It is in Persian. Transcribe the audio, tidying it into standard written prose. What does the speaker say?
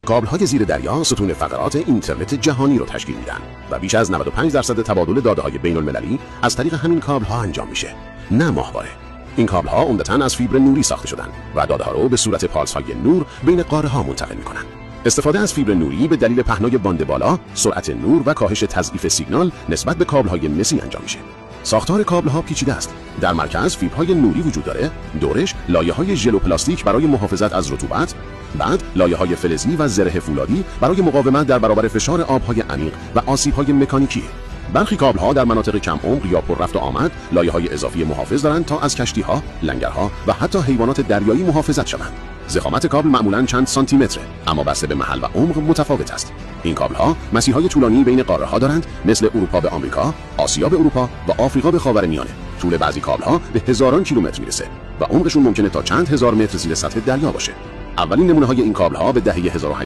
کابل‌های زیر دریا ستون فقرات اینترنت جهانی رو تشکیل میدن و بیش از 95% تبادل داده‌های بین‌المللی از طریق همین کابل‌ها انجام میشه، نه ماهواره. این کابل‌ها عمدتاً از فیبر نوری ساخته شدن و داده‌ها رو به صورت پالس‌های نور بین قاره‌ها منتقل می‌کنن. استفاده از فیبر نوری به دلیل پهنای باند بالا، سرعت نور و کاهش تضعیف سیگنال نسبت به کابل‌های مسی انجام میشه. ساختار کابل‌ها پیچیده است. در مرکز فیبرهای نوری وجود داره، دورش لایه‌های ژل و پلاستیک برای محافظت از رطوبت، بعد لایه‌های فلزی و زره فولادی برای مقاومت در برابر فشار آب‌های عمیق و آسیب‌های مکانیکی. برخی کابل‌ها در مناطق کم عمق یا پر رفت و آمد لایه‌های اضافی محافظ دارند تا از کشتی‌ها، لنگرها و حتی حیوانات دریایی محافظت شوند. ضخامت کابل معمولاً چند سانتی متره، اما بسته به محل و عمق متفاوت است. این کابل‌ها مسیرهای طولانی بین قاره‌ها دارند، مثل اروپا به آمریکا، آسیا به اروپا و آفریقا به خاورمیانه. طول بعضی کابل‌ها به هزاران کیلومتر میرسه و عمقشون ممکنه تا چند هزار متر زیر سطح دریا باشه. اولین نمونه‌های این کابل‌ها به دهه 1800